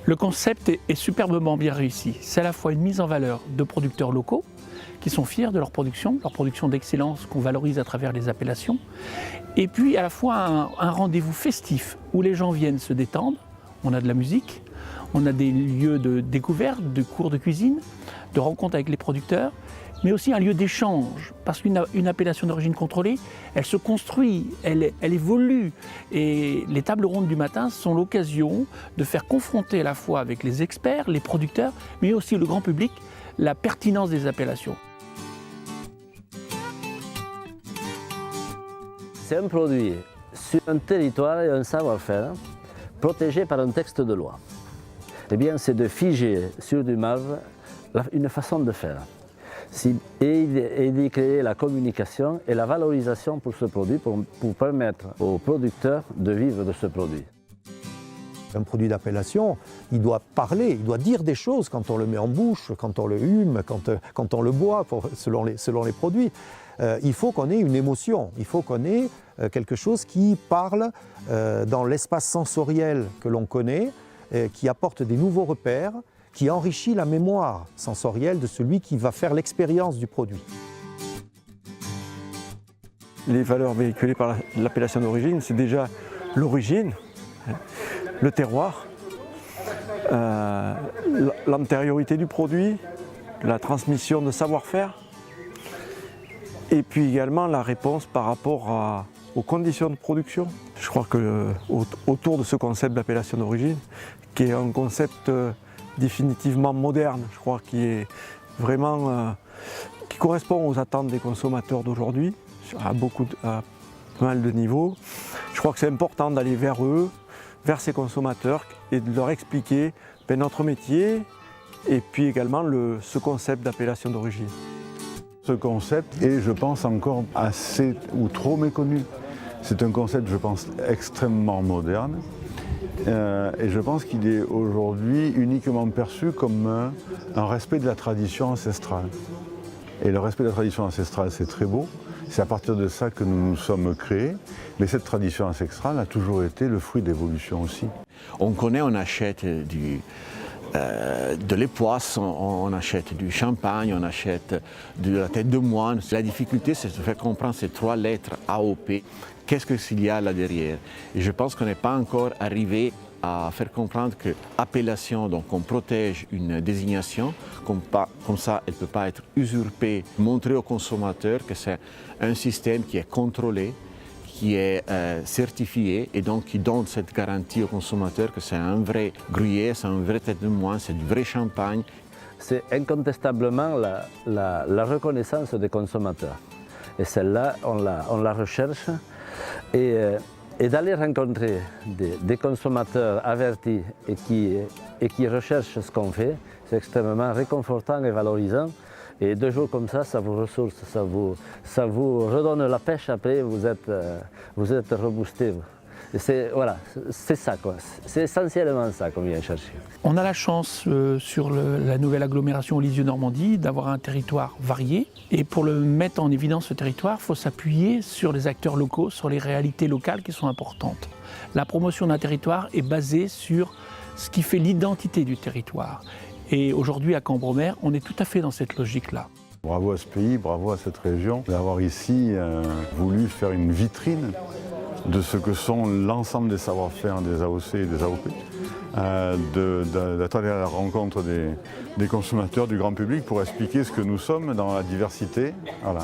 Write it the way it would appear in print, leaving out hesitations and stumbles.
Le concept est superbement bien réussi. C'est à la fois une mise en valeur de producteurs locaux qui sont fiers de leur production d'excellence qu'on valorise à travers les appellations, et puis à la fois un rendez-vous festif où les gens viennent se détendre. On a de la musique, on a des lieux de découverte, de cours de cuisine, de rencontres avec les producteurs, mais aussi un lieu d'échange, parce qu'une appellation d'origine contrôlée, elle se construit, elle évolue, et les tables rondes du matin sont l'occasion de faire confronter à la fois avec les experts, les producteurs, mais aussi le grand public, la pertinence des appellations. C'est un produit sur un territoire et un savoir-faire protégé par un texte de loi. Eh bien, c'est de figer sur du marbre une façon de faire et d'y créer la communication et la valorisation pour ce produit pour permettre aux producteurs de vivre de ce produit. Un produit d'appellation, il doit parler, il doit dire des choses quand on le met en bouche, quand on le hume, quand on le boit, selon les produits. Il faut qu'on ait une émotion, il faut qu'on ait quelque chose qui parle dans l'espace sensoriel que l'on connaît, qui apporte des nouveaux repères, qui enrichit la mémoire sensorielle de celui qui va faire l'expérience du produit. Les valeurs véhiculées par l'appellation d'origine, c'est déjà l'origine, le terroir, l'antériorité du produit, la transmission de savoir-faire, et puis également la réponse par rapport aux conditions de production. Je crois que autour de ce concept d'appellation d'origine, qui est un concept définitivement moderne, je crois, qui est vraiment qui correspond aux attentes des consommateurs d'aujourd'hui, à pas mal de niveaux. Je crois que c'est important d'aller vers eux, vers ces consommateurs, et de leur expliquer notre métier et puis également ce concept d'appellation d'origine. Ce concept est, je pense, encore assez ou trop méconnu. C'est un concept, je pense, extrêmement moderne. Et je pense qu'il est aujourd'hui uniquement perçu comme un respect de la tradition ancestrale. Et le respect de la tradition ancestrale, c'est très beau. C'est à partir de ça que nous nous sommes créés. Mais cette tradition ancestrale a toujours été le fruit d'évolution aussi. On connaît, on achète de l'époisse, on achète du champagne, on achète de la tête de moine. La difficulté, c'est de faire comprendre ces trois lettres AOP. Qu'est-ce qu'il y a là derrière? Et je pense qu'on n'est pas encore arrivé à faire comprendre que appellation, donc on protège une désignation, comme ça elle ne peut pas être usurpée. Montrer aux consommateurs que c'est un système qui est contrôlé, qui est certifié et donc qui donne cette garantie aux consommateurs que c'est un vrai gruyère, c'est un vrai tête de moine, c'est du vrai champagne. C'est incontestablement la reconnaissance des consommateurs. Et celle-là, on la recherche. Et d'aller rencontrer des consommateurs avertis et qui recherchent ce qu'on fait, c'est extrêmement réconfortant et valorisant. Et 2 jours comme ça vous ressource, ça vous redonne la pêche après, vous êtes reboosté. C'est ça, quoi. C'est essentiellement ça qu'on vient chercher. On a la chance sur la nouvelle agglomération Lisieux-Normandie d'avoir un territoire varié. Et pour le mettre en évidence, ce territoire, il faut s'appuyer sur les acteurs locaux, sur les réalités locales qui sont importantes. La promotion d'un territoire est basée sur ce qui fait l'identité du territoire. Et aujourd'hui, à Cambremer, on est tout à fait dans cette logique-là. Bravo à ce pays, bravo à cette région d'avoir ici voulu faire une vitrine de ce que sont l'ensemble des savoir-faire des AOC et des AOP, d'être allé à la rencontre des consommateurs, du grand public pour expliquer ce que nous sommes dans la diversité. Voilà.